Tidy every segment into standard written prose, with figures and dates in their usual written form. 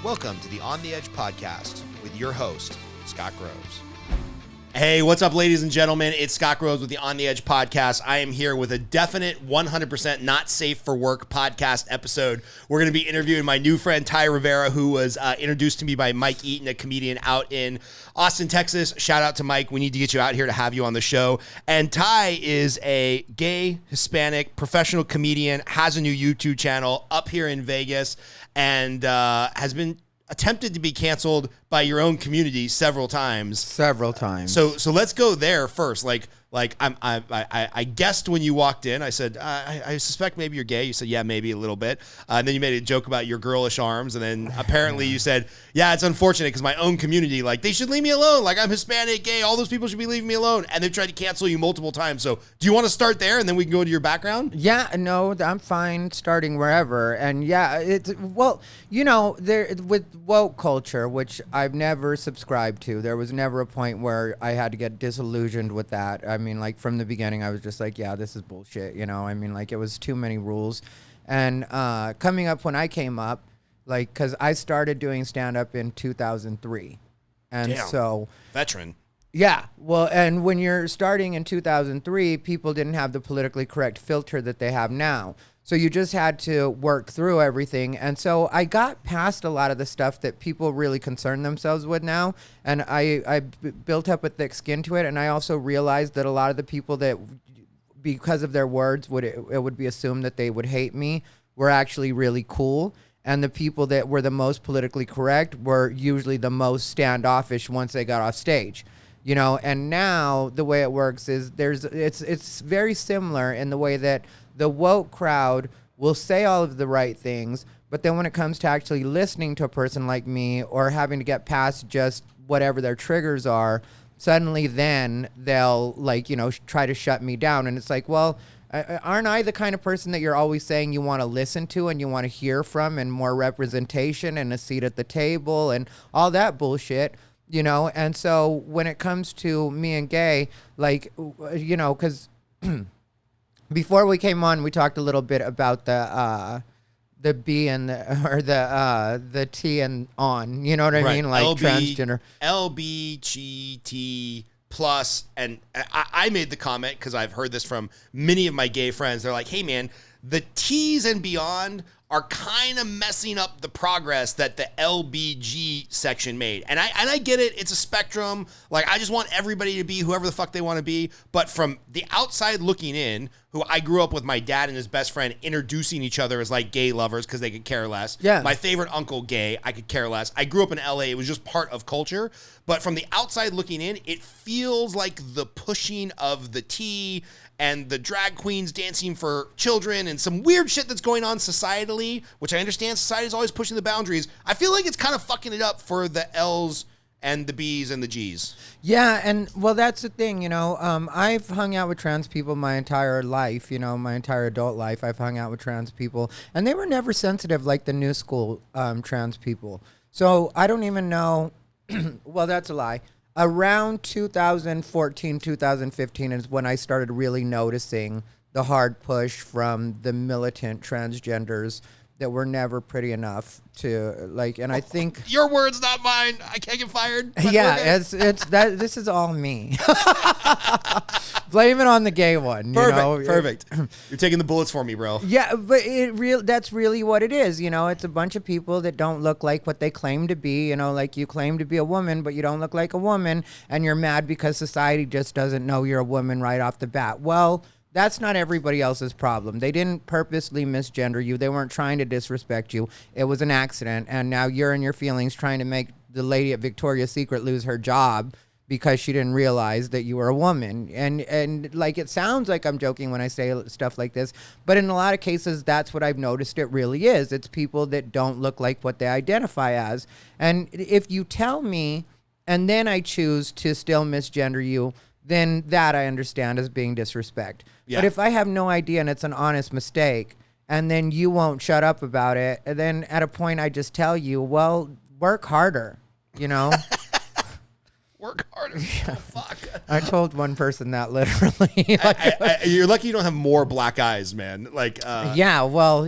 Welcome to the On the Edge podcast with your host, Scott Groves. Hey, what's up, ladies and gentlemen? It's Scott Groves with the On the Edge podcast. I am here with a definite 100% not safe for work podcast episode. We're going to be interviewing my new friend, Ty Rivera, who was introduced to me by Mike Eaton, a comedian out in Austin, Texas. Shout out to Mike. We need to get you out here to have you on the show. And Ty is a gay, Hispanic, professional comedian, has a new YouTube channel up here in Vegas, and has been attempted to be canceled by your own community several times. So let's go there first. I guessed when you walked in, I said, I suspect maybe you're gay. You said, yeah, maybe a little bit. And then you made a joke about your girlish arms. And then apparently you said, yeah, it's unfortunate because my own community, they should leave me alone. I'm Hispanic, gay, all those people should be leaving me alone. And they've tried to cancel you multiple times. So do you want to start there and then we can go to your background? Yeah, no, I'm fine starting wherever. And yeah, there with woke culture, which I've never subscribed to, there was never a point where I had to get disillusioned with that. From the beginning, I was just yeah, this is bullshit, it was too many rules. And coming up when I came up, because I started doing stand-up in 2003. And damn. So... Veteran. Yeah, well, and when you're starting in 2003, people didn't have the politically correct filter that they have now. So you just had to work through everything. And so I got past a lot of the stuff that people really concern themselves with now. And I built up a thick skin to it. And I also realized that a lot of the people that, because of their words, it would be assumed that they would hate me, were actually really cool. And the people that were the most politically correct were usually the most standoffish once they got off stage. And now the way it works is it's very similar in the way that the woke crowd will say all of the right things, but then when it comes to actually listening to a person like me or having to get past just whatever their triggers are, suddenly then they'll try to shut me down. And it's well, aren't I the kind of person that you're always saying you want to listen to and you want to hear from and more representation and a seat at the table and all that bullshit? And so when it comes to me and gay, because before we came on, we talked a little bit about the B and the T and on, you know what I mean? Transgender. LBGT plus, and I made the comment because I've heard this from many of my gay friends. They're like, hey man, the T's and beyond are kind of messing up the progress that the LBG section made. And I get it. It's a spectrum. I just want everybody to be whoever the fuck they want to be. But from the outside looking in, who I grew up with my dad and his best friend introducing each other as gay lovers because they could care less. Yeah. My favorite uncle gay, I could care less. I grew up in LA. It was just part of culture. But from the outside looking in, it feels like the pushing of the T and the drag queens dancing for children and some weird shit that's going on societally, which I understand society is always pushing the boundaries. I feel like it's kind of fucking it up for the L's and the B's and the G's. Yeah, and well, that's the thing, I've hung out with trans people my entire life, my entire adult life. I've hung out with trans people, and they were never sensitive like the new school trans people. So I don't even know, well, that's a lie. Around 2014, 2015 is when I started really noticing the hard push from the militant transgenders that were never pretty enough to and I think your words, not mine. I can't get fired. Yeah, it's that. This is all me. Blame it on the gay one. Perfect. You're taking the bullets for me, bro. Yeah, but that's really what it is. It's a bunch of people that don't look like what they claim to be. You claim to be a woman, but you don't look like a woman, and you're mad because society just doesn't know you're a woman right off the bat. Well, that's not everybody else's problem. They didn't purposely misgender you. They weren't trying to disrespect you. It was an accident, and now you're in your feelings trying to make the lady at Victoria's Secret lose her job because she didn't realize that you were a woman. And it sounds like I'm joking when I say stuff like this, but in a lot of cases, that's what I've noticed it really is. It's people that don't look like what they identify as. And if you tell me, and then I choose to still misgender you, then that I understand as being disrespect. Yeah. But if I have no idea and it's an honest mistake, and then you won't shut up about it, and then at a point I just tell you, well, work harder, Work harder. Yeah. Oh, fuck. I told one person that literally. You're lucky you don't have more black eyes, man. Yeah, well,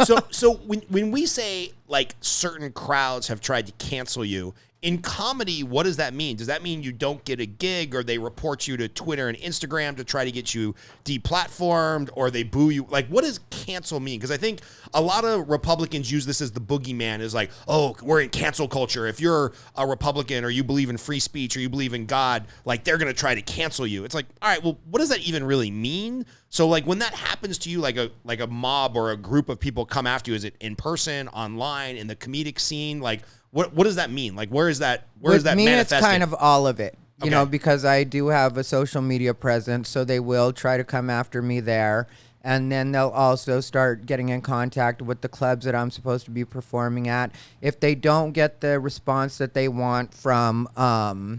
So when we say like certain crowds have tried to cancel you in comedy, what does that mean? Does that mean you don't get a gig, or they report you to Twitter and Instagram to try to get you deplatformed, or they boo you? Like, what does cancel mean? Because I think a lot of Republicans use this as the boogeyman, is like, oh, we're in cancel culture. If you're a Republican or you believe in free speech or you believe in God, like they're going to try to cancel you. It's like, all right, well, what does that even really mean? So like when that happens to you, like a mob or a group of people come after you, is it in person, online, in the comedic scene? Like, what does that mean? Like, where is that manifesting? It's kind of all of it, you Okay. know, because I do have a social media presence, so they will try to come after me there. And then they'll also start getting in contact with the clubs that I'm supposed to be performing at. If they don't get the response that they want from, why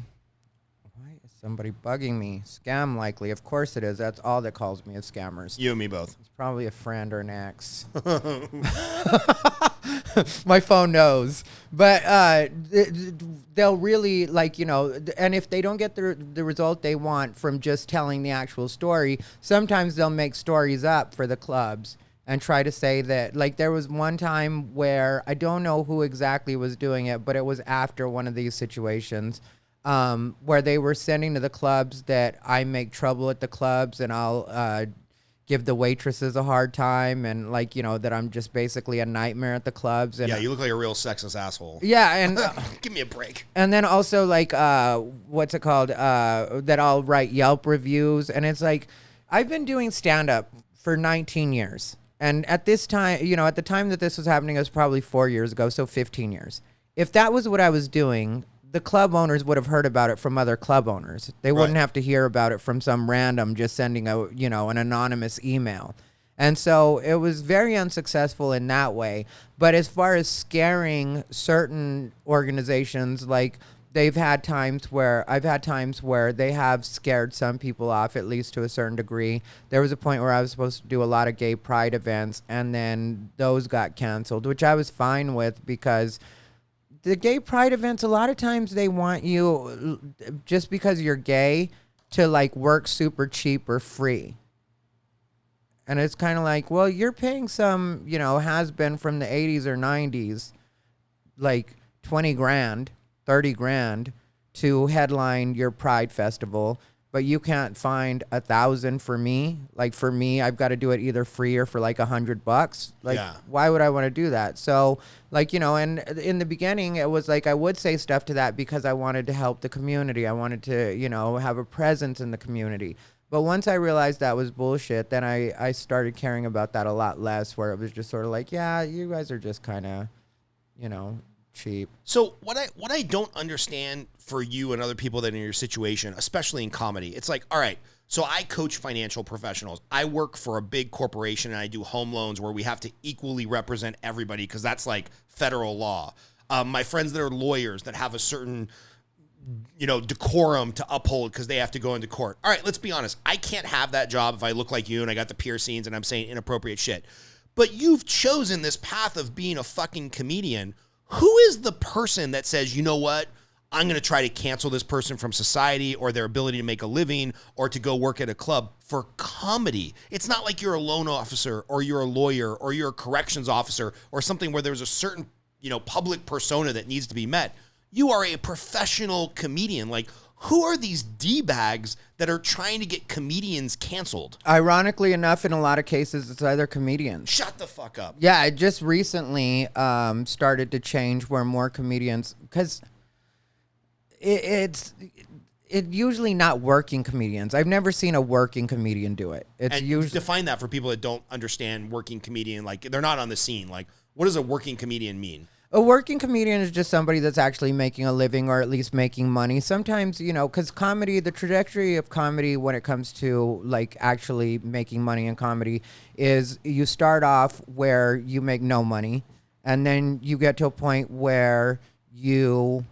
is somebody bugging me? Scam likely. Of course it is. That's all that calls me is scammers. You and me both. It's probably a friend or an ex. My phone knows. But they'll really, like, you know, and if they don't get the result they want from just telling the actual story, sometimes they'll make stories up for the clubs and try to say that, like, there was one time where I don't know who exactly was doing it, but it was after one of these situations where they were sending to the clubs that I make trouble at the clubs and I'll give the waitresses a hard time, and like, you know, that I'm just basically a nightmare at the clubs. And Yeah, you look like a real sexist asshole. yeah, and Give me a break. and then also like what's it called? That I'll write Yelp reviews, and it's like I've been doing stand up for 19 years. And at this time, you know, at the time that this was happening, it was probably 4 years ago, so 15 years. If that was what I was doing, the club owners would have heard about it from other club owners. They wouldn't have to hear about it from some random just sending a, you know, an anonymous email. And so it was very unsuccessful in that way. But as far as scaring certain organizations, like I've had times where they have scared some people off, at least to a certain degree. There was a point where I was supposed to do a lot of gay pride events, and then those got canceled, which I was fine with, because the gay pride events, a lot of times they want you, just because you're gay, to like work super cheap or free. And it's kind of like, well, you're paying some, you know, has-been from the 80s or 90s, like 20 grand, 30 grand to headline your pride festival, but you can't find $1,000 for me. Like for me, I've got to do it either free or for like $100. Like, why would I want to do that? So like, you know, and in the beginning it was like, I would say stuff to that because I wanted to help the community. I wanted to, you know, have a presence in the community. But once I realized that was bullshit, then I started caring about that a lot less, where it was just sort of like, yeah, you guys are just kind of, you know, cheap. So what I don't understand for you and other people that are in your situation, especially in comedy, it's like, all right, so I coach financial professionals. I work for a big corporation and I do home loans where we have to equally represent everybody because that's like federal law. My friends that are lawyers that have a certain, you know, decorum to uphold because they have to go into court. All right, let's be honest. I can't have that job if I look like you and I got the piercings and I'm saying inappropriate shit. But you've chosen this path of being a fucking comedian. Who is the person that says, you know what, I'm going to try to cancel this person from society or their ability to make a living or to go work at a club for comedy? It's not like you're a loan officer or you're a lawyer or you're a corrections officer or something where there's a certain, you know, public persona that needs to be met. You are a professional comedian. Like, who are these D-bags that are trying to get comedians canceled? Ironically enough, in a lot of cases, it's either comedians. Shut the fuck up. Yeah, it just recently started to change where more comedians, because it's usually not working comedians. I've never seen a working comedian do it. It's and usually define that for people that don't understand working comedian. Like, they're not on the scene. Like, what does a working comedian mean? a working comedian is just somebody that's actually making a living or at least making money. Sometimes, you know, because comedy, the trajectory of comedy when it comes to like actually making money in comedy is you start off where you make no money and then you get to a point where you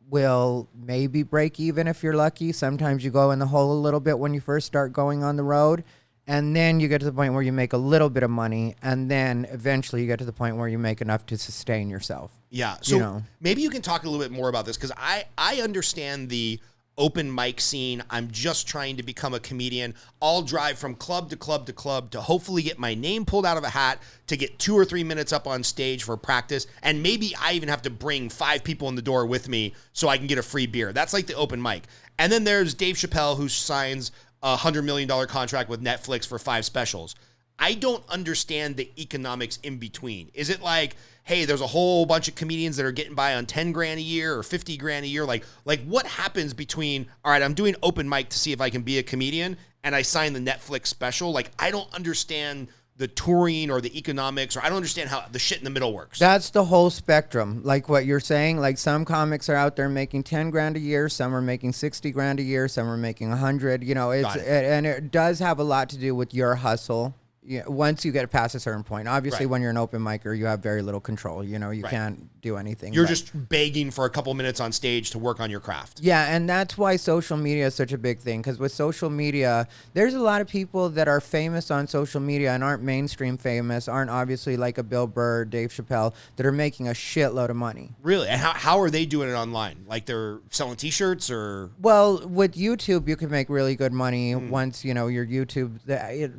will maybe break even if you're lucky. Sometimes you go in the hole a little bit when you first start going on the road. And then you get to the point where you make a little bit of money, and then eventually you get to the point where you make enough to sustain yourself. Yeah. So you know? Maybe you can talk a little bit more about this, because I understand the open mic scene. I'm just trying to become a comedian. I'll drive from club to club to club to hopefully get my name pulled out of a hat, to get 2 or 3 minutes up on stage for practice. And maybe I even have to bring 5 people in the door with me so I can get a free beer. That's like the open mic. And then there's Dave Chappelle, who signs a $100 million contract with Netflix for 5 specials. I don't understand the economics in between. Is it like, hey, there's a whole bunch of comedians that are getting by on 10 grand a year or 50 grand a year? Like what happens between, all right, I'm doing open mic to see if I can be a comedian, and I sign the Netflix special? Like, I don't understand the touring or the economics, or I don't understand how the shit in the middle works. That's the whole spectrum. Like what you're saying, like some comics are out there making 10 grand a year, some are making 60 grand a year, some are making 100, and it does have a lot to do with your hustle. Yeah, once you get past a certain point. Obviously, when you're an open micer, you have very little control. You can't do anything. You're just begging for a couple minutes on stage to work on your craft. Yeah, and that's why social media is such a big thing. Because with social media, there's a lot of people that are famous on social media and aren't mainstream famous, aren't obviously like a Bill Burr, Dave Chappelle, that are making a shitload of money. Really? And how are they doing it online? Like they're selling T-shirts or? Well, with YouTube, you can make really good money once, your YouTube,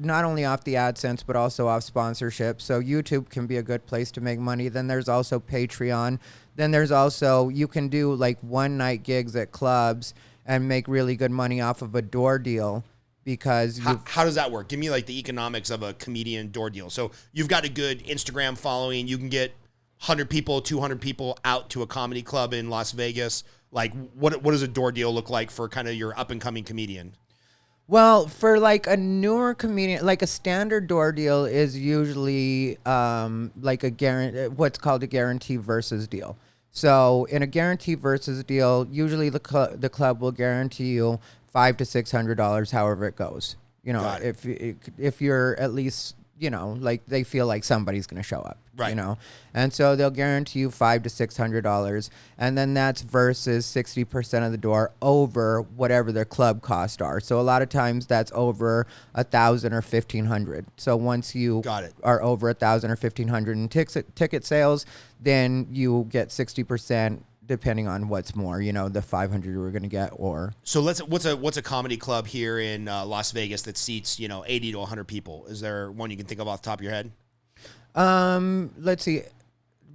not only off the AdSense, but also off sponsorship. So YouTube can be a good place to make money. Then there's also Patreon. Then there's also, you can do like one night gigs at clubs and make really good money off of a door deal. Because how does that work? Give me like the economics of a comedian door deal. So you've got a good Instagram following. You can get 100 people, 200 people out to a comedy club in Las Vegas. Like what does a door deal look like for kind of your up and coming comedian? Well, for like a newer comedian, like a standard door deal is usually like what's called a guarantee versus deal. So in a guarantee versus deal, usually the club will guarantee you $500 to $600, however it goes. If you're at least, like they feel like somebody's going to show up, right? And so they'll guarantee you $500 to $600, and then that's versus 60% of the door over whatever their club costs are. So a lot of times that's over $1,000 or $1,500. So once you are over $1,000 or $1,500 in ticket sales, then you get 60%. Depending on what's more, the 500 you were going to get, or so what's a comedy club here in Las Vegas that seats 80 to 100 people? Is there one you can think of off the top of your head? Let's see.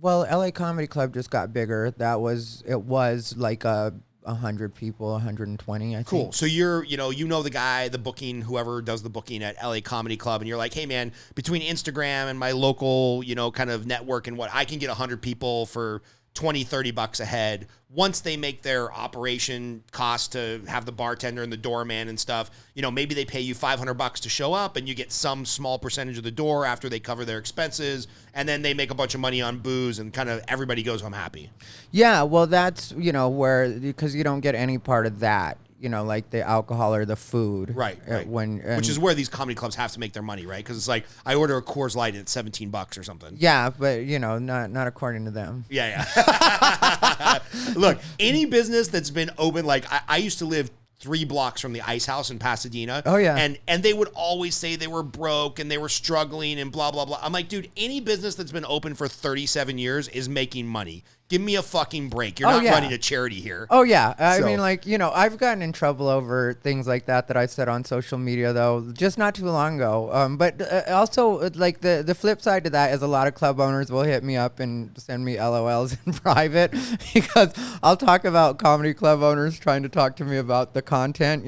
Well, LA Comedy Club just got bigger. It was like 100 people, 120, I think. Cool. So you're, the guy, the booking, whoever does the booking at LA Comedy Club, and you're like, hey man, between Instagram and my local, kind of network and what, I can get 100 people for $20-$30 a head. Once they make their operation cost to have the bartender and the doorman and stuff, maybe they pay you $500 to show up, and you get some small percentage of the door after they cover their expenses, and then they make a bunch of money on booze, and kind of everybody goes home happy. Yeah, well, that's where, because you don't get any part of that. Like the alcohol or the food. Right. Which is where these comedy clubs have to make their money, right? Because it's like, I order a Coors Light at $17 or something. Yeah, but, not according to them. Yeah. Look, any business that's been open, like I used to live 3 blocks from the Ice House in Pasadena. Oh, yeah. And they would always say they were broke and they were struggling and blah, blah, blah. I'm like, dude, any business that's been open for 37 years is making money. Give me a fucking break. You're not running a charity here. Oh, yeah. I mean, I've gotten in trouble over things like that I said on social media, though, just not too long ago. But also, like, the flip side to that is a lot of club owners will hit me up and send me LOLs in private because I'll talk about comedy club owners trying to talk to me about the content,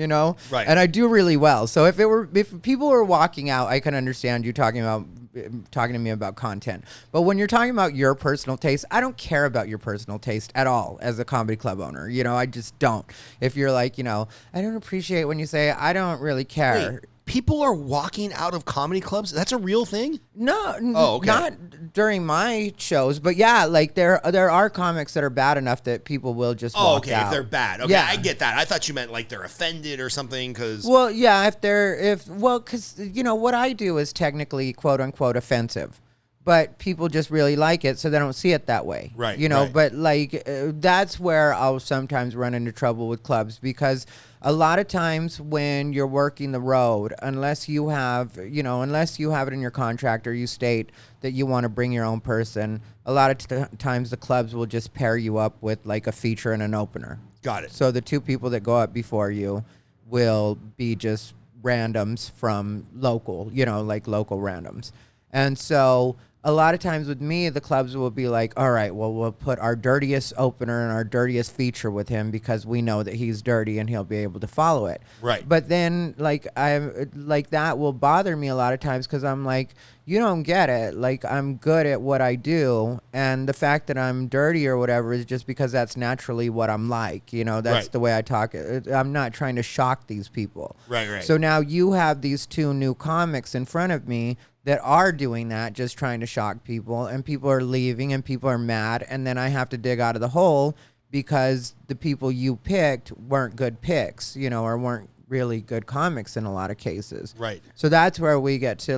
Right. And I do really well. So if people were walking out, I can understand you talking to me about content. But when you're talking about your personal taste, I don't care about your personal taste at all as a comedy club owner. I just don't. If you're like, I don't appreciate when you say, I don't really care. Wait, people are walking out of comedy clubs? That's a real thing? No, okay. Not during my shows, but yeah, like there are comics that are bad enough that people will just walk out. If they're bad. Okay, yeah. I get that. I thought you meant like they're offended or something because... Well, yeah, because what I do is technically quote unquote offensive. but people just really like it, so they don't see it that way. Right, You know, right. but like that's where I'll sometimes run into trouble with clubs, because a lot of times when you're working the road, unless you have it in your contract or you state that you want to bring your own person, a lot of times the clubs will just pair you up with like a feature and an opener. Got it. So the two people that go up before you will be just randoms from local, like local randoms. And so a lot of times with me, the clubs will be like, all right, well, we'll put our dirtiest opener and our dirtiest feature with him because we know that he's dirty and he'll be able to follow it. Right. But then that will bother me a lot of times, because I'm like, you don't get it. Like, I'm good at what I do, and the fact that I'm dirty or whatever is just because that's naturally what I'm like. That's Right. the way I talk. I'm not trying to shock these people. Right. So now you have these two new comics in front of me that are doing that, just trying to shock people, and people are leaving and people are mad, and then I have to dig out of the hole because the people you picked weren't good picks, or weren't really good comics in a lot of cases. Right. So that's where we get to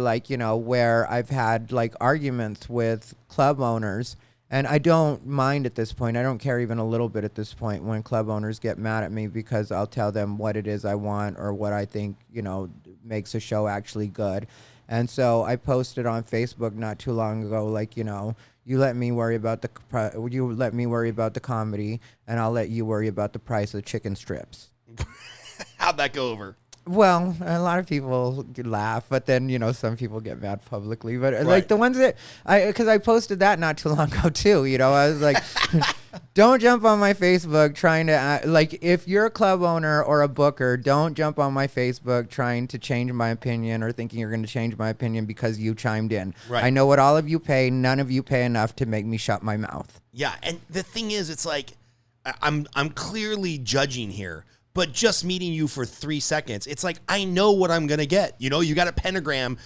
where I've had arguments with club owners, and I don't mind at this point. I don't care even a little bit at this point when club owners get mad at me, because I'll tell them what it is I want or what I think, makes a show actually good. And so I posted on Facebook not too long ago, you let me worry about the comedy, and I'll let you worry about the price of chicken strips. How'd that go over? Well, a lot of people laugh, but then, some people get mad publicly. But Right. the ones that because I posted that not too long ago too, I was like, don't jump on my Facebook trying to, if you're a club owner or a booker, don't jump on my Facebook trying to change my opinion or thinking you're going to change my opinion because you chimed in. Right. I know what all of you pay. None of you pay enough to make me shut my mouth. Yeah, and the thing is, it's like I'm clearly judging here, but just meeting you for 3 seconds, it's like I know what I'm gonna get. You got a pentagram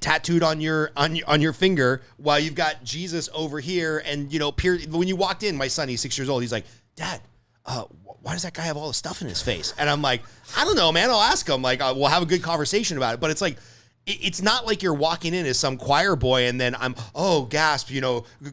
tattooed on your finger, while you've got Jesus over here, and when you walked in, my son, he's 6 years old, he's like, Dad, why does that guy have all the stuff in his face? And I'm like, I don't know, man. I'll ask him. We'll have a good conversation about it. But it's like, it's not like you're walking in as some choir boy and then I'm, gasp,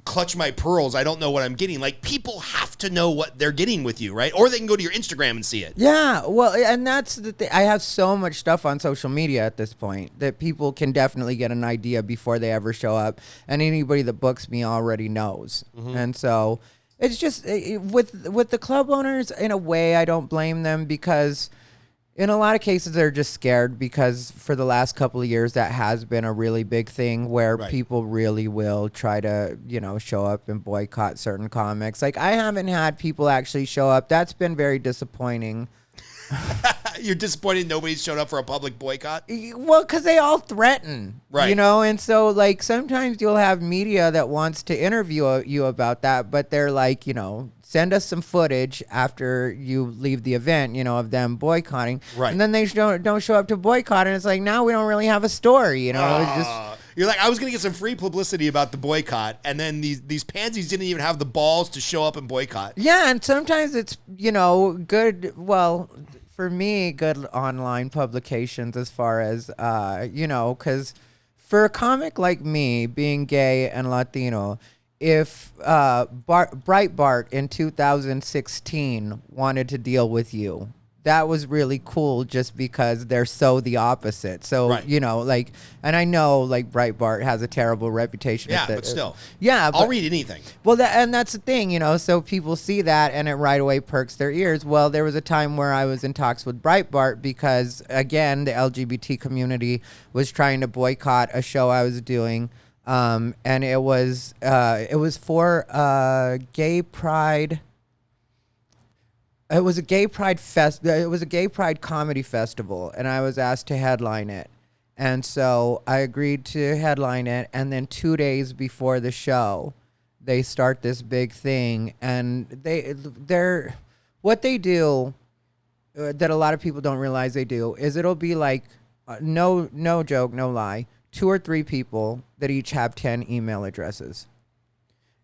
clutch my pearls. I don't know what I'm getting. Like, people have to know what they're getting with you, right? Or they can go to your Instagram and see it. Yeah, well, and that's the thing. I have so much stuff on social media at this point that people can definitely get an idea before they ever show up. And anybody that books me already knows. Mm-hmm. And so it's just with the club owners, in a way, I don't blame them, because in a lot of cases, they're just scared, because for the last couple of years, that has been a really big thing where Right. people really will try to, show up and boycott certain comics. Like, I haven't had people actually show up. That's been very disappointing. You're disappointed nobody's showed up for a public boycott? Well, because they all threaten, Right. And so, sometimes you'll have media that wants to interview you about that, but they're like, send us some footage after you leave the event, of them boycotting. Right. And then they don't show up to boycott, and it's like, now we don't really have a story, It's just... You're like, I was going to get some free publicity about the boycott, and then these pansies didn't even have the balls to show up and boycott. Yeah, and sometimes it's, good, well, for me, good online publications as far as, because for a comic like me, being gay and Latino, if Breitbart in 2016 wanted to deal with you, that was really cool, just because they're so the opposite. So, Right. And I know, Breitbart has a terrible reputation. Yeah, but still. Yeah. I'll read anything. Well, and that's the thing, so people see that and it right away perks their ears. Well, there was a time where I was in talks with Breitbart because, again, the LGBT community was trying to boycott a show I was doing. And it was for gay pride. It was a gay pride It was a gay pride comedy festival, and I was asked to headline it. And so I agreed to headline it. And then 2 days before the show, they start this big thing, and they're what they do that a lot of people don't realize they do is it'll be like no joke, no lie, 2 or 3 people that each have 10 email addresses.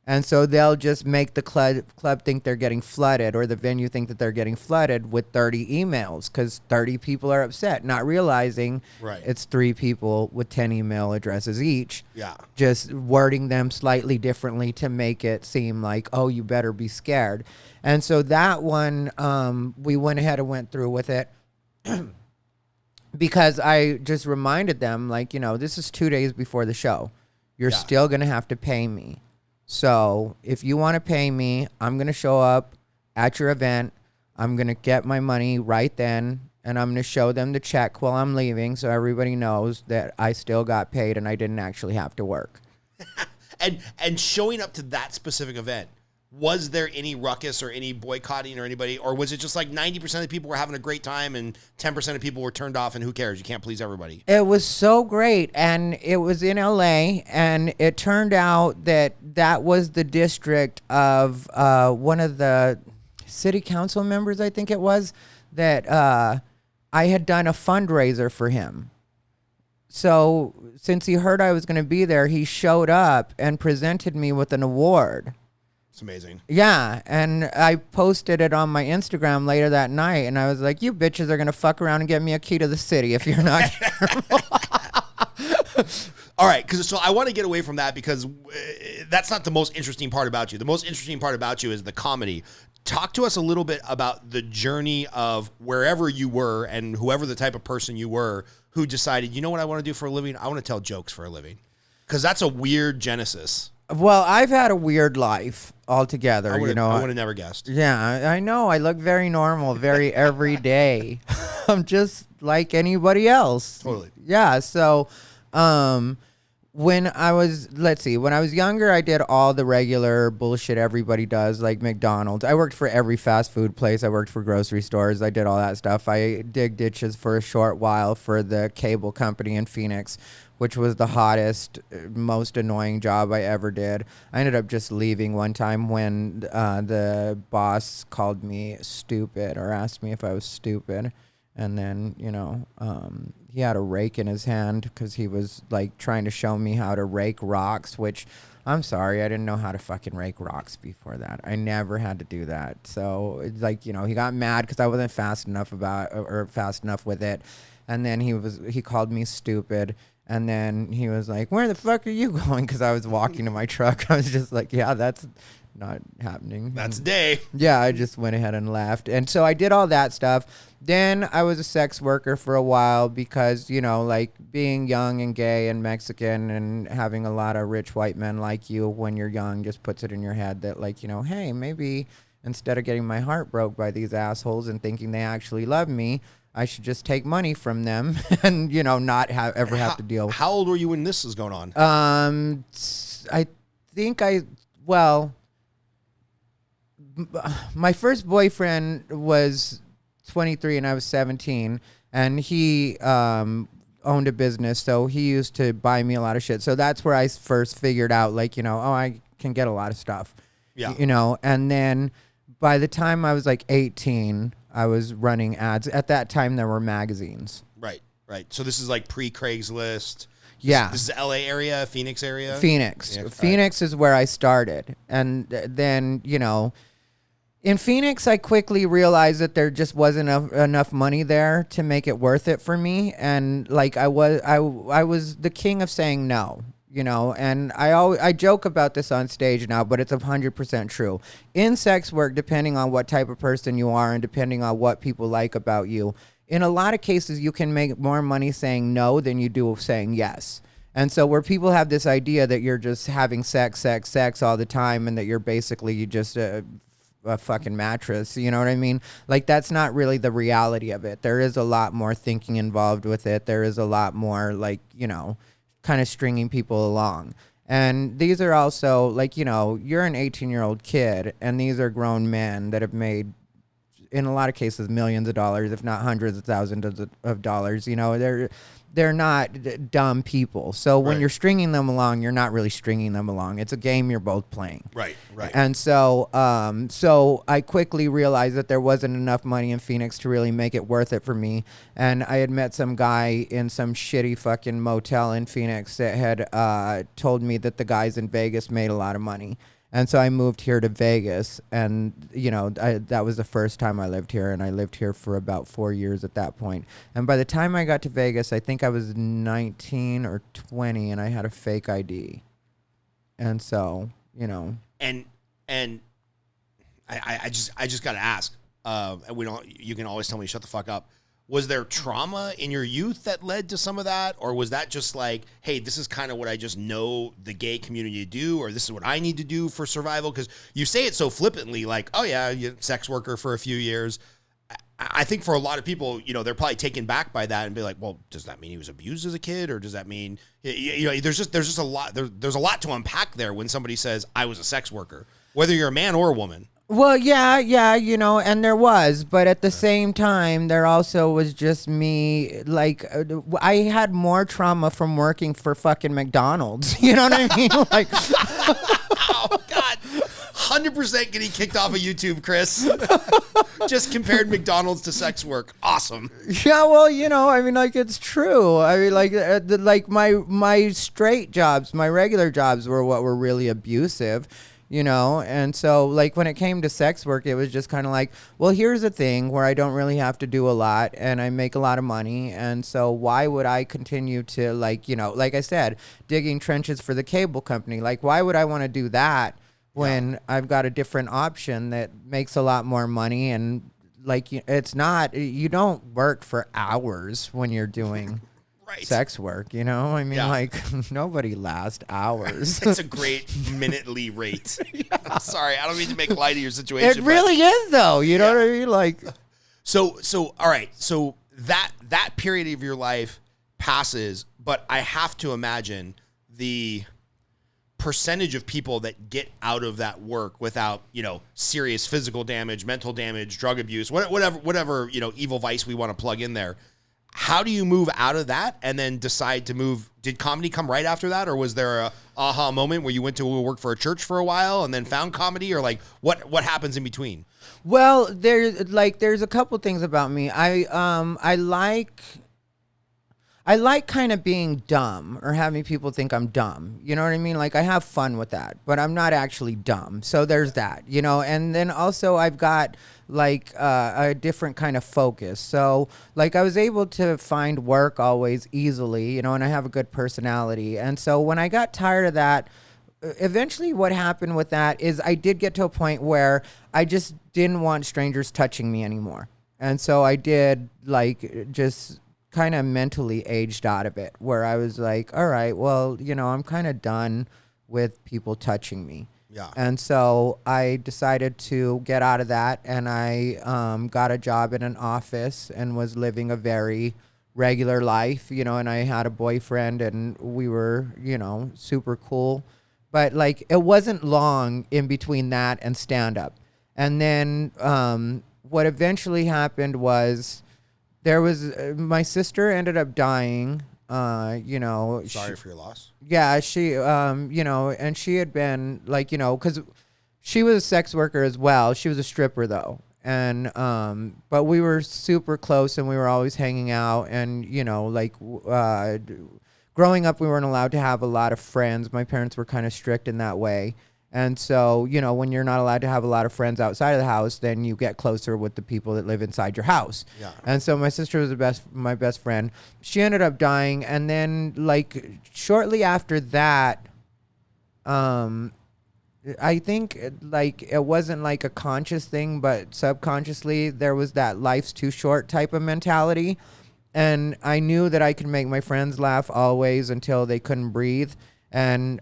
And so they'll just make the club think they're getting flooded, or the venue think that they're getting flooded with 30 emails because 30 people are upset, not realizing it's 3 people with 10 email addresses each. Yeah. Just wording them slightly differently to make it seem like, oh, you better be scared. And so that one, we went ahead and went through with it because I just reminded them, like, this is 2 days before the show. You're still going to have to pay me. So if you want to pay me, I'm going to show up at your event. I'm going to get my money right then, and I'm going to show them the check while I'm leaving so everybody knows that I still got paid and I didn't actually have to work. And showing up to that specific event, was there any ruckus or any boycotting or anybody, or was it just like 90% of the people were having a great time and 10% of people were turned off and who cares? You can't please everybody. It was so great, and it was in LA, and it turned out that that was the district of one of the city council members, I think it was, that I had done a fundraiser for him. So since he heard I was going to be there, he showed up and presented me with an award. It's amazing. Yeah, and I posted it on my Instagram later that night, and I was like, you bitches are going to fuck around and get me a key to the city if you're not careful. All right, so I want to get away from that because that's not the most interesting part about you. The most interesting part about you is the comedy. Talk to us a little bit about the journey of wherever you were and whoever the type of person you were who decided, you know what I want to do for a living? I want to tell jokes for a living. Because that's a weird genesis. Well, I've had a weird life altogether. I would have never guessed. Yeah, I know. I look very normal, very everyday. I'm just like anybody else. Totally. Yeah. So, when I was younger, I did all the regular bullshit everybody does, like McDonald's. I worked for every fast food place. I worked for grocery stores. I did all that stuff. I dig ditches for a short while for the cable company in Phoenix, which was the hottest, most annoying job I ever did. I ended up just leaving one time when the boss called me stupid or asked me if I was stupid. And then, he had a rake in his hand because he was like trying to show me how to rake rocks, which I'm sorry, I didn't know how to fucking rake rocks before that. I never had to do that. So it's like, he got mad because I wasn't fast enough with it. And then he called me stupid. And then he was like, where the fuck are you going? Because I was walking to my truck. I was just like, yeah, that's not happening. That's day. Yeah, I just went ahead and left. And so I did all that stuff. Then I was a sex worker for a while because, like being young and gay and Mexican and having a lot of rich white men like you when you're young just puts it in your head that like, hey, maybe instead of getting my heart broke by these assholes and thinking they actually love me, I should just take money from them and, not ever have to deal. How old were you when this was going on? I think my first boyfriend was 23 and I was 17, and he owned a business, so he used to buy me a lot of shit. So that's where I first figured out, like, I can get a lot of stuff. Yeah. And then by the time I was like 18, I was running ads. At that time, there were magazines. Right. So this is like pre-Craigslist. Yeah. This is LA area, Phoenix area? Phoenix is where I started. And then, in Phoenix, I quickly realized that there just wasn't enough money there to make it worth it for me. And like I was the king of saying no. And I joke about this on stage now, but it's 100% true. In sex work, depending on what type of person you are and depending on what people like about you, in a lot of cases, you can make more money saying no than you do saying yes. And so where people have this idea that you're just having sex all the time and that you're basically just a fucking mattress, you know what I mean? Like, that's not really the reality of it. There is a lot more thinking involved with it. There is a lot more, like, kind of stringing people along. And these are also like, you're an 18-year-old kid and these are grown men that have made, in a lot of cases, millions of dollars, if not hundreds of thousands of dollars. They're not dumb people. So when you're stringing them along, you're not really stringing them along. It's a game you're both playing. Right. And so so I quickly realized that there wasn't enough money in Phoenix to really make it worth it for me. And I had met some guy in some shitty fucking motel in Phoenix that had told me that the guys in Vegas made a lot of money. And so I moved here to Vegas, and that was the first time I lived here, and I lived here for about 4 years at that point. And by the time I got to Vegas, I think I was 19 or 20, and I had a fake ID. And so, and I just got to ask. You can always tell me shut the fuck up. Was there trauma in your youth that led to some of that? Or was that just like, hey, this is kind of what I just know the gay community to do, or this is what I need to do for survival? Because you say it so flippantly, like, oh yeah, you're a sex worker for a few years. I think for a lot of people, they're probably taken back by that and be like, well, does that mean he was abused as a kid? Or does that mean, there's just a lot, there's a lot to unpack there when somebody says I was a sex worker, whether you're a man or a woman. Well, yeah, and there was, but at the same time, there also was just me, like, I had more trauma from working for fucking McDonald's, you know what I mean? Like, oh, God, 100% getting kicked off of YouTube, Chris. Just compared McDonald's to sex work. Awesome. Yeah, well, I mean, like, it's true. I mean, like my straight jobs, my regular jobs were what were really abusive. And so, like, when it came to sex work, it was just kind of like, well, here's a thing where I don't really have to do a lot and I make a lot of money. And so why would I continue to, like I said, digging trenches for the cable company? Like, why would I want to do that when I've got a different option that makes a lot more money? And, like, it's not, you don't work for hours when you're doing sex work, I mean, like, nobody lasts hours. It's a great minutely rate. I'm sorry, I don't mean to make light of your situation. It really is, though. You know what I mean? Like, so all right. So that period of your life passes, but I have to imagine the percentage of people that get out of that work without, serious physical damage, mental damage, drug abuse, whatever, evil vice we want to plug in there. How do you move out of that and then decide to move? Did comedy come right after that, or was there a aha moment where you went to work for a church for a while and then found comedy, or like what happens in between? Well, there's a couple things about me. I like kind of being dumb or having people think I'm dumb. You know what I mean? Like, I have fun with that, but I'm not actually dumb. So there's that, and then also I've got like a different kind of focus. So like I was able to find work always easily, and I have a good personality. And so when I got tired of that, eventually what happened with that is I did get to a point where I just didn't want strangers touching me anymore. And so I did like just kind of mentally aged out of it, where I was like, all right, well, I'm kind of done with people touching me. Yeah. And so I decided to get out of that, and I got a job in an office and was living a very regular life, and I had a boyfriend and we were, super cool. But like, it wasn't long in between that and stand up. And then what eventually happened was my sister ended up dying. Sorry for your loss. Yeah, she, and she had been like, because she was a sex worker as well. She was a stripper though. And, but we were super close and we were always hanging out, and, growing up, we weren't allowed to have a lot of friends. My parents were kind of strict in that way. And so, when you're not allowed to have a lot of friends outside of the house, then you get closer with the people that live inside your house. Yeah. And so my sister was my best friend. She ended up dying. And then like shortly after that, I think like it wasn't like a conscious thing, but subconsciously there was that life's too short type of mentality. And I knew that I could make my friends laugh always until they couldn't breathe. And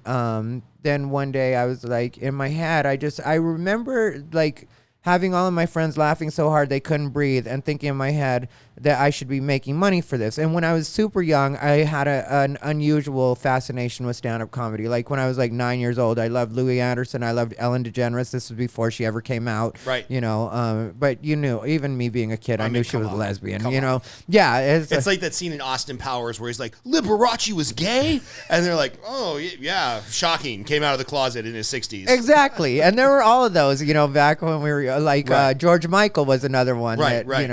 then one day I was like, in my head, I remember like having all of my friends laughing so hard they couldn't breathe, and thinking in my head that I should be making money for this. And when I was super young, I had an unusual fascination with stand-up comedy. Like when I was like 9 years old, I loved Louis Anderson. I loved Ellen DeGeneres. This was before she ever came out. Right. But even me being a kid, I knew she was a lesbian, on. Yeah. It's like that scene in Austin Powers where he's like, Liberace was gay? And they're like, oh, yeah, shocking. Came out of the closet in his 60s. Exactly. And there were all of those, back when we were like, right. George Michael was another one. Right, that, right.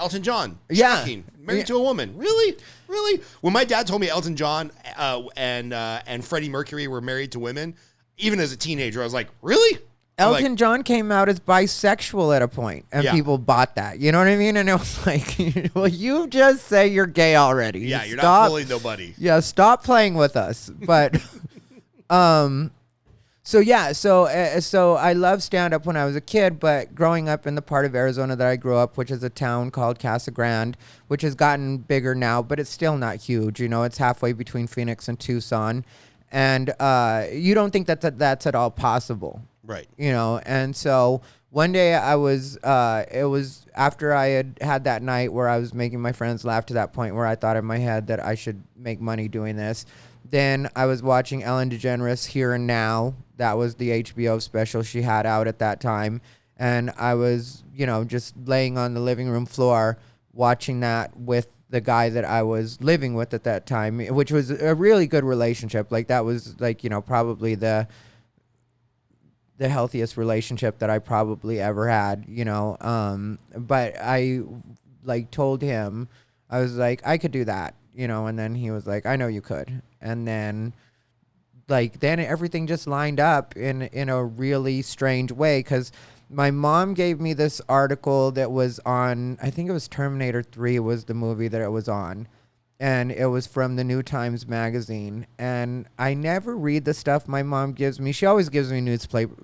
Elton John. Yeah. Shocking. Married to a woman. Really? When my dad told me Elton John and Freddie Mercury were married to women, even as a teenager, I was like, really? Elton John came out as bisexual at a point, and people bought that. You know what I mean? And it was like, well, you just say you're gay already. Yeah, you're not fooling nobody. Yeah, stop playing with us. But, so I loved stand-up when I was a kid, but growing up in the part of Arizona that I grew up, which is a town called Casa Grande, which has gotten bigger now, but it's still not huge. You know, it's halfway between Phoenix and Tucson. And you don't think that's at all possible. Right. You know, and so one day it was after I had that night where I was making my friends laugh to that point where I thought in my head that I should make money doing this. Then I was watching Ellen DeGeneres Here and Now. That was the HBO special she had out at that time. And I was, you know, just laying on the living room floor watching that with the guy that I was living with at that time, which was a really good relationship. Like that was like, you know, probably the healthiest relationship that I probably ever had, you know. But I like told him, I was like, I could do that, you know. And then he was like, I know you could. And then everything just lined up in a really strange way, because my mom gave me this article that was on, I think it was Terminator 3 was the movie that it was on. And it was from the New Times magazine. And I never read the stuff my mom gives me. She always gives me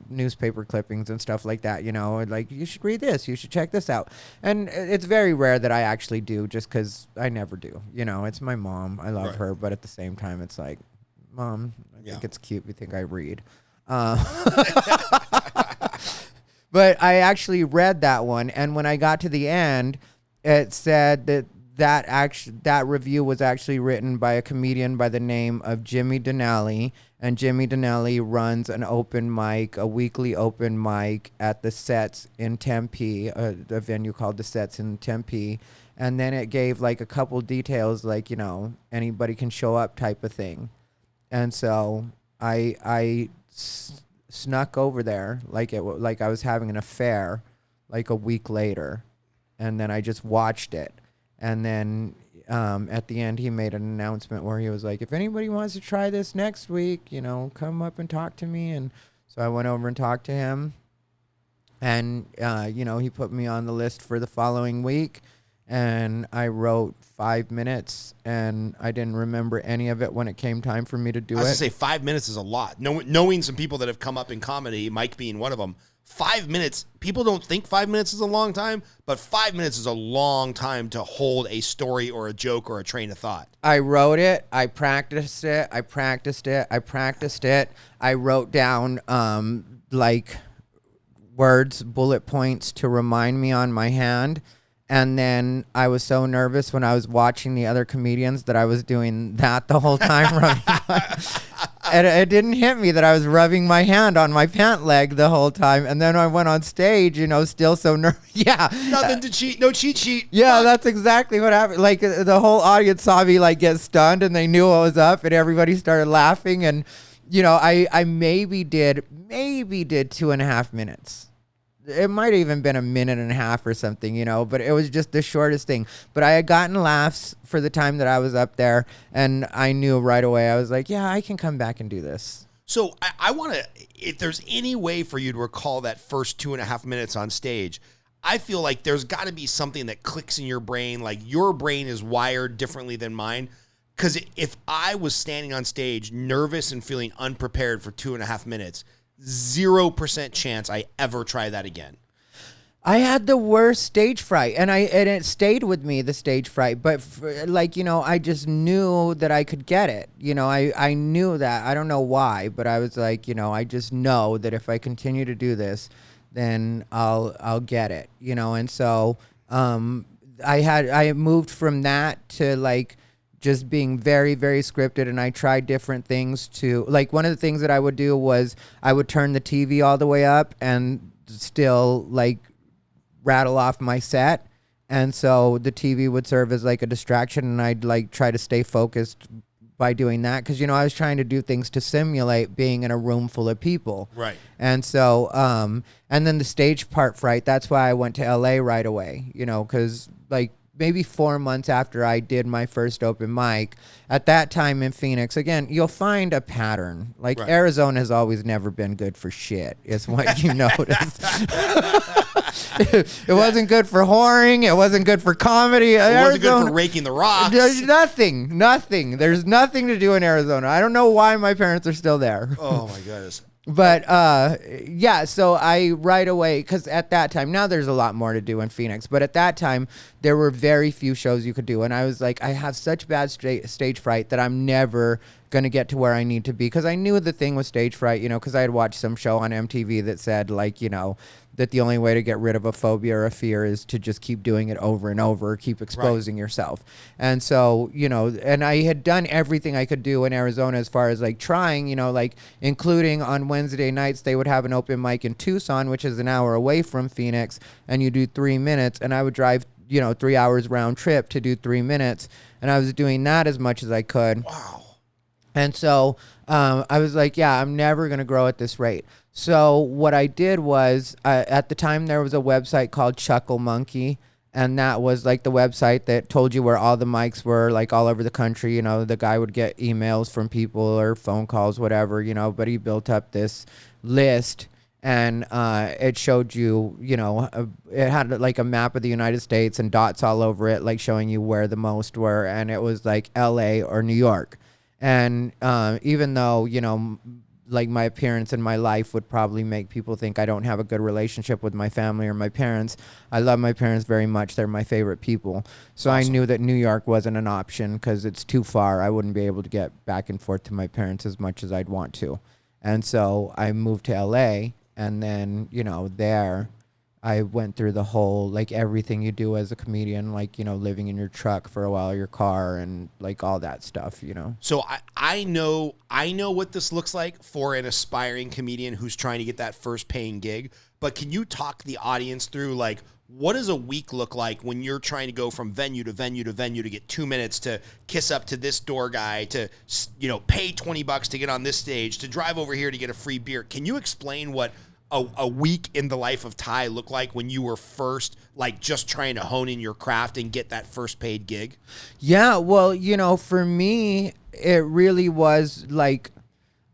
newspaper clippings and stuff like that, you know. Like, you should read this. You should check this out. And it's very rare that I actually do, just because I never do. You know, it's my mom. I love her. But at the same time, it's like, Mom, I think it's cute. You think I read. But I actually read that one. And when I got to the end, it said that review was actually written by a comedian by the name of Jimmy Donnelly, and Jimmy Donnelly runs a weekly open mic at the Sets in Tempe, a venue called the Sets in Tempe, and then it gave like a couple details, like, you know, anybody can show up type of thing, and so I snuck over there like I was having an affair, like a week later, and then I just watched it. And then at the end, he made an announcement where he was like, if anybody wants to try this next week, you know, come up and talk to me. And so I went over and talked to him. And, you know, he put me on the list for the following week. And I wrote 5 minutes, and I didn't remember any of it when it came time for me to do it. I was going to say 5 minutes is a lot. Knowing some people that have come up in comedy, Mike being one of them, 5 minutes, people don't think 5 minutes is a long time, but 5 minutes is a long time to hold a story or a joke or a train of thought. I wrote it. I practiced it. I wrote down like words, bullet points to remind me on my hand. And then I was so nervous when I was watching the other comedians that I was doing that the whole time. And it didn't hit me that I was rubbing my hand on my pant leg the whole time. And then I went on stage, you know, still so nervous. Yeah. Nothing to cheat. No cheat sheet. Yeah, Fuck. That's exactly what happened. Like the whole audience saw me like get stunned, and they knew what was up, and everybody started laughing. And, you know, I maybe did 2.5 minutes. It might have even been 1.5 minutes or something, you know, but it was just the shortest thing. But I had gotten laughs for the time that I was up there, and I knew right away. I was like, yeah, I can come back and do this. So I want to, if there's any way for you to recall that first 2.5 minutes on stage, I feel like there's got to be something that clicks in your brain, like your brain is wired differently than mine. Because if I was standing on stage nervous and feeling unprepared for 2.5 minutes, 0% chance I ever try that again. I had the worst stage fright, and it stayed with me, the stage fright. But like, you know, I just knew that I could get it. You know, I knew that. I don't know why, but I was like, you know, I just know that if I continue to do this, then I'll get it. You know, and so I moved from that to like just being very, very scripted, and I tried different things to, like, one of the things that I would do was I would turn the TV all the way up and still, like, rattle off my set, and so the TV would serve as, like, a distraction, and I'd, like, try to stay focused by doing that, because, you know, I was trying to do things to simulate being in a room full of people. Right. And so, and then the stage part fright, that's why I went to LA right away, you know, because, like, maybe 4 months after I did my first open mic. At that time in Phoenix, again, you'll find a pattern. Like Arizona has always never been good for shit, is what you notice. It wasn't good for whoring. It wasn't good for comedy. It wasn't good for raking the rocks. There's nothing. There's nothing to do in Arizona. I don't know why my parents are still there. Oh, my goodness. But yeah, so I right away, because at that time, now there's a lot more to do in Phoenix, but at that time, there were very few shows you could do. And I was like, I have such bad stage fright that I'm never going to get to where I need to be. Because I knew the thing was stage fright, because I had watched some show on MTV that said, like, that the only way to get rid of a phobia or a fear is to just keep doing it over and over, keep exposing yourself. And so, and I had done everything I could do in Arizona as far as like trying, like including on Wednesday nights, they would have an open mic in Tucson, which is an hour away from Phoenix, and you do 3 minutes, and I would drive, 3 hours round trip to do 3 minutes. And I was doing that as much as I could. Wow. And so I was like, yeah, I'm never going to grow at this rate. So what I did was, at the time, there was a website called Chuckle Monkey, and that was like the website that told you where all the mics were, like all over the country. The guy would get emails from people or phone calls, whatever, but he built up this list, and it showed you, it had like a map of the United States and dots all over it, like showing you where the most were, and it was like LA or New York. And even though, like my appearance in my life would probably make people think I don't have a good relationship with my family or my parents, I love my parents very much. They're my favorite people. So awesome. I knew that New York wasn't an option because it's too far. I wouldn't be able to get back and forth to my parents as much as I'd want to. And so I moved to LA, and then, there I went through the whole, like, everything you do as a comedian, like, living in your truck for a while, your car, and like all that stuff, So I know what this looks like for an aspiring comedian who's trying to get that first paying gig. But can you talk the audience through, like, what does a week look like when you're trying to go from venue to venue to venue to get 2 minutes to kiss up to this door guy, to, pay $20 to get on this stage, to drive over here to get a free beer? Can you explain what a week in the life of Ty look like when you were first, like, just trying to hone in your craft and get that first paid gig? Yeah, well, for me, it really was like,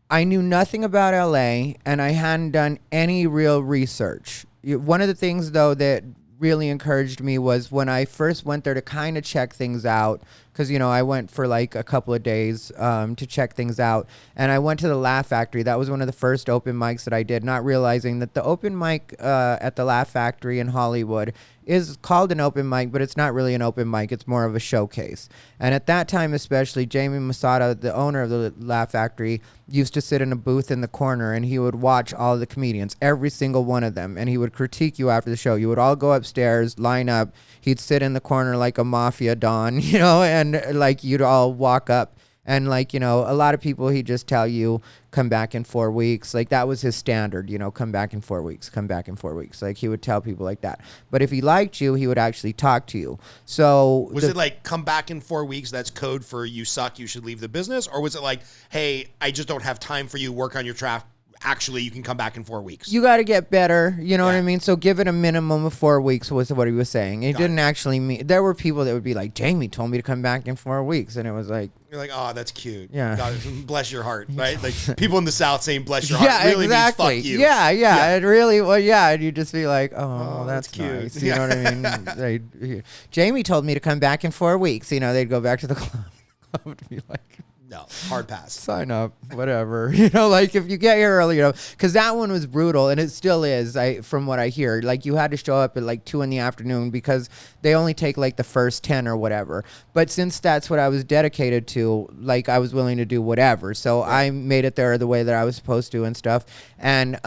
I knew nothing about LA, and I hadn't done any real research. One of the things, though, that really encouraged me was when I first went there to kind of check things out, because, I went for like a couple of days to check things out, and I went to the Laugh Factory. That was one of the first open mics that I did, not realizing that the open mic at the Laugh Factory in Hollywood is called an open mic, but it's not really an open mic. It's more of a showcase. And at that time, especially, Jamie Masada, the owner of the Laugh Factory, used to sit in a booth in the corner, and he would watch all the comedians, every single one of them, and he would critique you after the show. You would all go upstairs, line up. He'd sit in the corner like a mafia don, and like you'd all walk up. And like, a lot of people, he'd just tell you, come back in 4 weeks. Like, that was his standard, come back in 4 weeks, come back in 4 weeks. Like, he would tell people like that. But if he liked you, he would actually talk to you. So was it like, come back in 4 weeks, that's code for you suck, you should leave the business? Or was it like, hey, I just don't have time for you, work on your craft. Actually, you can come back in 4 weeks. You got to get better. You know what I mean? So give it a minimum of 4 weeks was what he was saying. It didn't actually mean... There were people that would be like, Jamie told me to come back in 4 weeks. And it was like... You're like, oh, that's cute. Yeah. God, bless your heart, right? Like, people in the South saying bless your heart really exactly. means fuck you. Yeah. It really... Well, yeah. And you'd just be like, oh that's cute. Nice. You know what I mean? Jamie told me to come back in 4 weeks. They'd go back to the club to be like... No, hard pass. Sign up, whatever. Like if you get here early, because that one was brutal, and it still is. From what I hear, like you had to show up at like 2 p.m. because they only take like the first 10 or whatever. But since that's what I was dedicated to, like I was willing to do whatever. So I made it there the way that I was supposed to and stuff. And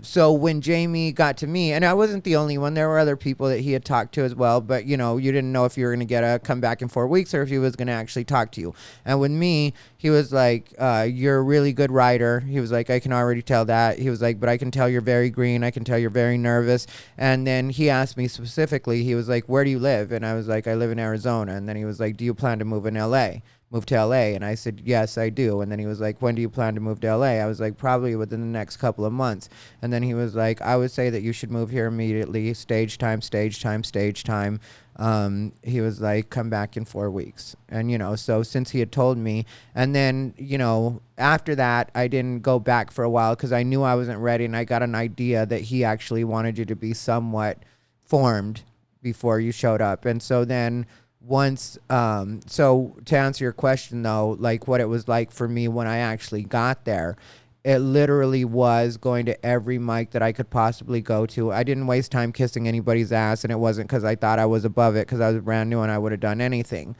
so when Jamie got to me, and I wasn't the only one, there were other people that he had talked to as well. But you didn't know if you were going to get a come back in 4 weeks or if he was going to actually talk to you. And with me, he was like, you're a really good writer. He was like, I can already tell that. He was like, but I can tell you're very green. I can tell you're very nervous. And then he asked me specifically, he was like, where do you live? And I was like, I live in Arizona. And then he was like, do you plan to move to LA? And I said, yes, I do. And then he was like, when do you plan to move to LA? I was like, probably within the next couple of months. And then he was like, I would say that you should move here immediately. Stage time. He was like, come back in 4 weeks. And, so since he had told me, and then, after that, I didn't go back for a while because I knew I wasn't ready. And I got an idea that he actually wanted you to be somewhat formed before you showed up. And so then once, so to answer your question though, like what it was like for me when I actually got there, it literally was going to every mic that I could possibly go to. I didn't waste time kissing anybody's ass, and it wasn't because I thought I was above it, because I was brand new and I would have done anything.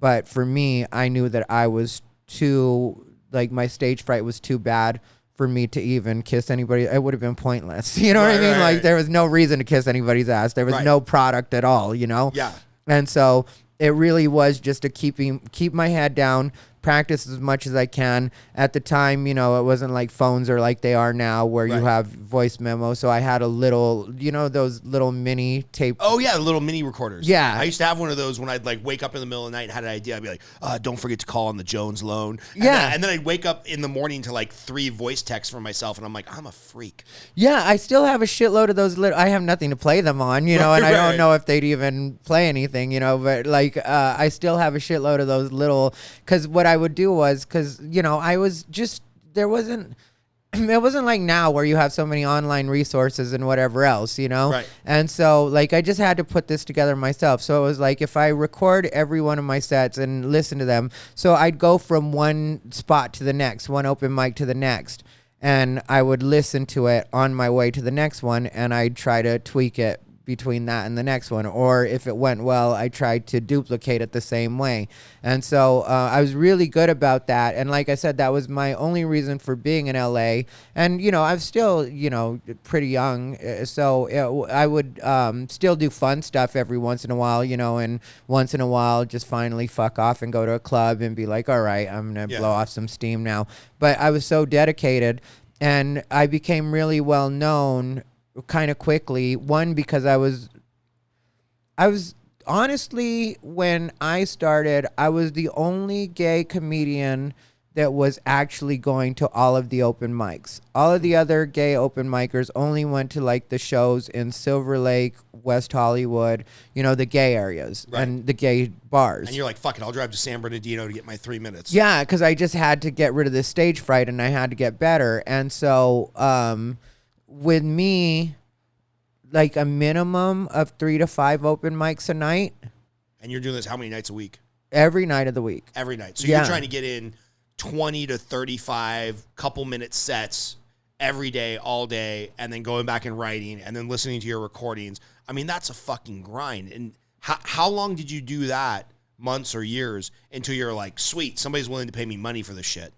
But for me, I knew that I was too, like my stage fright was too bad for me to even kiss anybody. It would have been pointless. You know what I mean? Like there was no reason to kiss anybody's ass. There was no product at all, Yeah. And so it really was just to keep my head down, practice as much as I can. At the time, it wasn't like phones are like they are now where you have voice memo. So I had a little, those little mini tape. Oh, yeah, little mini recorders. Yeah. I used to have one of those when I'd like wake up in the middle of the night and had an idea. I'd be like, don't forget to call on the Jones loan. And then I'd wake up in the morning to like 3 voice texts for myself. And I'm like, I'm a freak. Yeah, I still have a shitload of those I have nothing to play them on, and I don't know if they'd even play anything, but like I still have a shitload of those little, because what I would do was, because I was just, it wasn't like now where you have so many online resources and whatever else, and so like I just had to put this together myself. So it was like, if I record every one of my sets and listen to them, so I'd go from one spot to the next, one open mic to the next, and I would listen to it on my way to the next one, and I'd try to tweak it between that and the next one, or if it went well, I tried to duplicate it the same way. And so I was really good about that, and like I said, that was my only reason for being in LA. And I'm still pretty young, so I would still do fun stuff every once in a while, and once in a while just finally fuck off and go to a club and be like, all right, I'm gonna blow off some steam now. But I was so dedicated, and I became really well known kind of quickly. One, because I was honestly, when I started, I was the only gay comedian that was actually going to all of the open mics. All of the other gay open micers only went to like the shows in Silver Lake, West Hollywood, the gay areas and the gay bars. And you're like, fuck it, I'll drive to San Bernardino to get my 3 minutes. Yeah, because I just had to get rid of this stage fright, and I had to get better. And so with me, like a minimum of 3 to 5 open mics a night. And you're doing this how many nights a week? Every night of the week. Every night. So you're trying to get in 20 to 35 couple minute sets every day, all day, and then going back and writing and then listening to your recordings. I mean, that's a fucking grind. And how long did you do that, months or years, until you're like, sweet, somebody's willing to pay me money for this shit?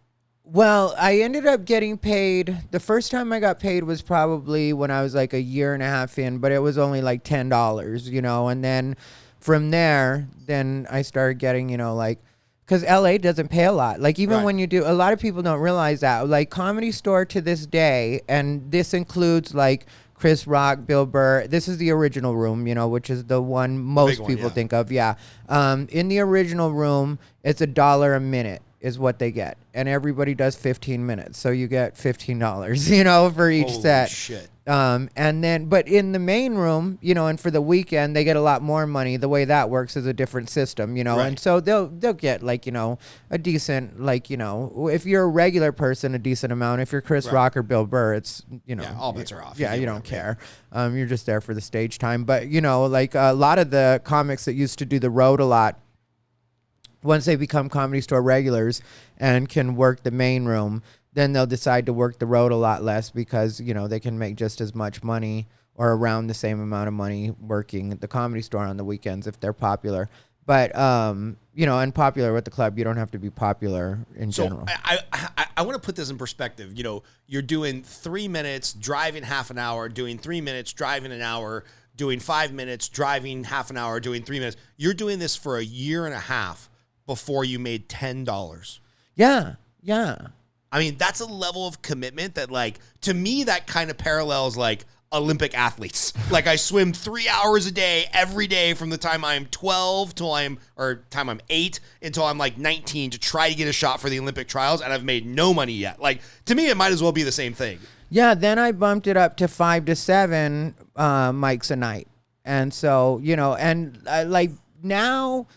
Well, I ended up getting paid. The first time I got paid was probably when I was like a year and a half in, but it was only like $10, and then from there, then I started getting, because LA doesn't pay a lot. Like even when you do, a lot of people don't realize that. Like Comedy Store to this day, and this includes like Chris Rock, Bill Burr. This is the original room, which is the one most people think of. Yeah. In the original room, it's $1 a minute is what they get, and everybody does 15 minutes, so you get $15 for each set. Shit. And then, but in the main room, and for the weekend, they get a lot more money. The way that works is a different system, and so they'll get like, a decent, like, if you're a regular person, a decent amount. If you're Chris Rock or Bill Burr, it's, all bets are off. Yeah, you don't care. You're just there for the stage time. But, like a lot of the comics that used to do the road a lot, once they become Comedy Store regulars and can work the main room, then they'll decide to work the road a lot less because, they can make just as much money or around the same amount of money working at the Comedy Store on the weekends if they're popular. But, and popular with the club, you don't have to be popular in general. I want to put this in perspective. You're doing 3 minutes, driving half an hour, doing 3 minutes, driving an hour, doing 5 minutes, driving half an hour, doing 3 minutes. You're doing this for a year and a half before you made $10. Yeah. I mean, that's a level of commitment that, like, to me, that kind of parallels, like, Olympic athletes. Like, I swim 3 hours a day, every day from the time I'm 12 time I'm 8 until I'm, like, 19 to try to get a shot for the Olympic trials, and I've made no money yet. Like, to me, it might as well be the same thing. Yeah, then I bumped it up to 5 to 7 mics a night. And so, you know, and like now,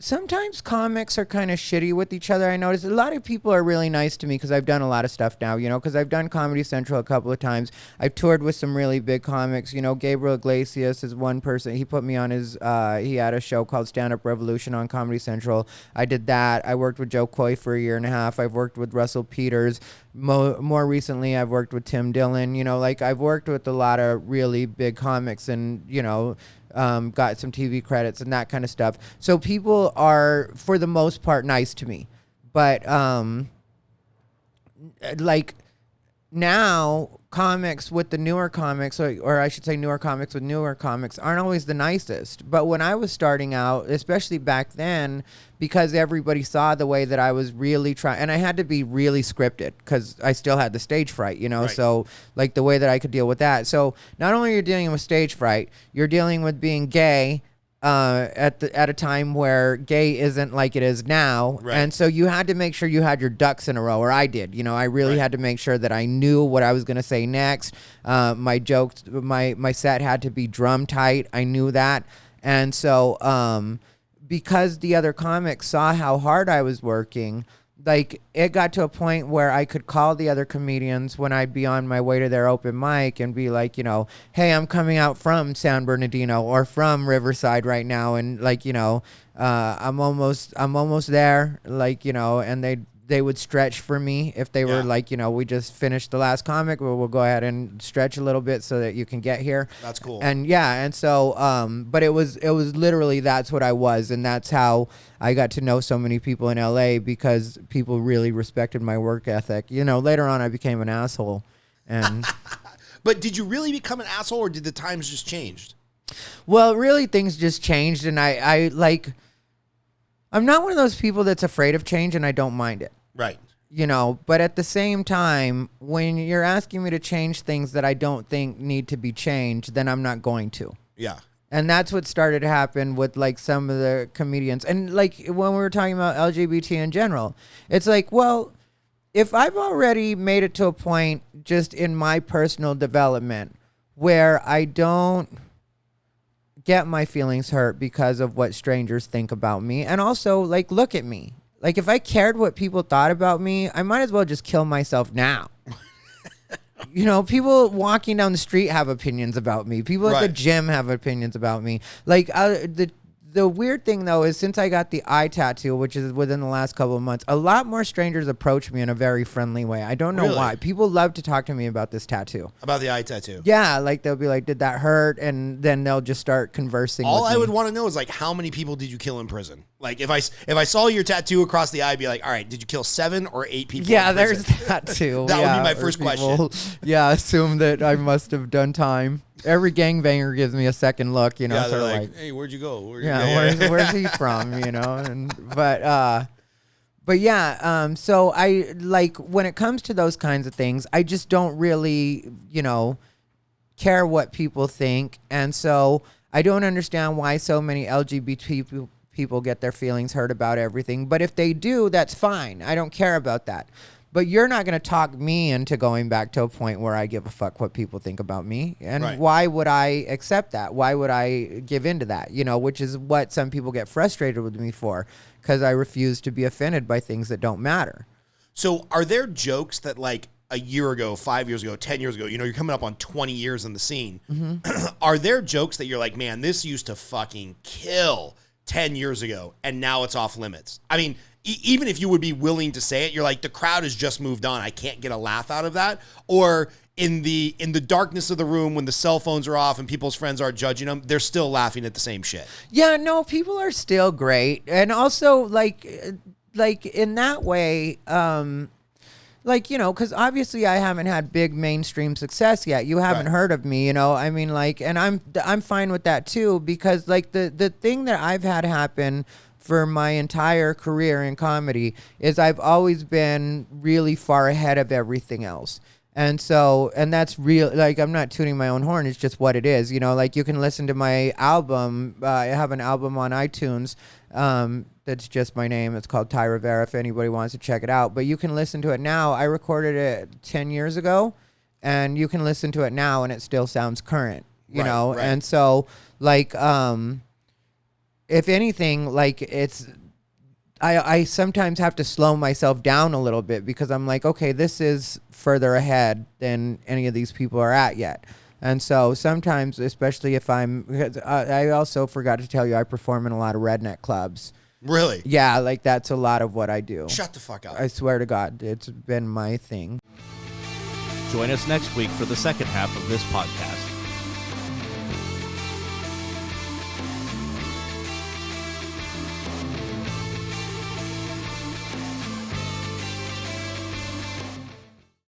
sometimes comics are kind of shitty with each other. I notice a lot of people are really nice to me because I've done a lot of stuff now, you know, because I've done Comedy Central a couple of times. I've toured with some really big comics. You know, Gabriel Iglesias is one person. He put me on his, he had a show called Stand Up Revolution on Comedy Central. I did that. I worked with Joe Coy for a year and a half. I've worked with Russell Peters. More recently, I've worked with Tim Dillon. You know, like I've worked with a lot of really big comics and, you know, got some TV credits and that kind of stuff. So people are, for the most part, nice to me. But like now, comics with the newer comics, or I should say newer comics with newer comics, aren't always the nicest. But when I was starting out, especially back then, because everybody saw the way that I was really trying, and I had to be really scripted because I still had the stage fright, you know, right. So like the way that I could deal with that. So not only are you dealing with stage fright, you're dealing with being gay at a time where gay isn't like it is now. Right. And so you had to make sure you had your ducks in a row, or I did. You know, I really had to make sure that I knew what I was going to say next. My jokes, my set had to be drum tight. I knew that. And so because the other comics saw how hard I was working, like it got to a point where I could call the other comedians when I'd be on my way to their open mic and be like, you know, hey, I'm coming out from San Bernardino or from Riverside right now, and like, you know, I'm almost there, like, you know, and they would stretch for me if they were like, you know, we just finished the last comic, but we'll go ahead and stretch a little bit so that you can get here. That's cool. And yeah, and so but it was literally, that's what I was, and that's how I got to know so many people in LA, because people really respected my work ethic. You know, later on I became an asshole. And but did you really become an asshole, or did the times just changed? Well, really things just changed, and I like, I'm not one of those people that's afraid of change, and I don't mind it. Right. You know, but at the same time, when you're asking me to change things that I don't think need to be changed, then I'm not going to. Yeah. And that's what started to happen with like some of the comedians. And like when we were talking about LGBT in general, it's like, well, if I've already made it to a point just in my personal development where I don't get my feelings hurt because of what strangers think about me, and also like, look at me. Like, if I cared what people thought about me, I might as well just kill myself now. You know, people walking down the street have opinions about me. People at the gym have opinions about me. Like, the weird thing, though, is since I got the eye tattoo, which is within the last couple of months, a lot more strangers approach me in a very friendly way. I don't know why. People love to talk to me about this tattoo. About the eye tattoo? Yeah, like they'll be like, did that hurt? And then they'll just start conversing with me. All I would want to know is, like, how many people did you kill in prison? Like, if I saw your tattoo across the eye, I'd be like, all right, did you kill 7 or 8 people? Yeah, there's that too. That would be my first question. Yeah, assume that I must have done time. Every gangbanger gives me a second look, you know. Yeah, so they're like, hey, where'd you go? Where's he from, you know? And but yeah, so I like, when it comes to those kinds of things, I just don't really, you know, care what people think, and so I don't understand why so many LGBT people get their feelings hurt about everything. But if they do, that's fine. I don't care about that. But you're not going to talk me into going back to a point where I give a fuck what people think about me. And why would I accept that? Why would I give into that? You know, which is what some people get frustrated with me for, because I refuse to be offended by things that don't matter. So are there jokes that, like, a year ago, 5 years ago, 10 years ago, you know, you're coming up on 20 years in the scene. Mm-hmm. Are there jokes that you're like, man, this used to fucking kill 10 years ago, and now it's off limits? I mean, even if you would be willing to say it, you're like, the crowd has just moved on. I can't get a laugh out of that. Or in the darkness of the room, when the cell phones are off and people's friends aren't judging them, they're still laughing at the same shit. Yeah, no, people are still great. And also, like in that way, like, you know, because obviously I haven't had big mainstream success yet. You haven't heard of me, you know. I mean, like, and I'm fine with that too, because like the thing that I've had happen for my entire career in comedy is I've always been really far ahead of everything else. And so, and that's real, like, I'm not tooting my own horn, it's just what it is, you know. Like, you can listen to my album, I have an album on iTunes, that's just my name, it's called Ty Rivera, if anybody wants to check it out, but you can listen to it now. I recorded it 10 years ago, and you can listen to it now, and it still sounds current. you Right, know? right. And so, like, if anything, like, I sometimes have to slow myself down a little bit because I'm like, okay, this is further ahead than any of these people are at yet. And so sometimes, especially if I also forgot to tell you, I perform in a lot of redneck clubs. Really? Yeah, like that's a lot of what I do. Shut the fuck up. I swear to God, it's been my thing. Join us next week for the second half of this podcast.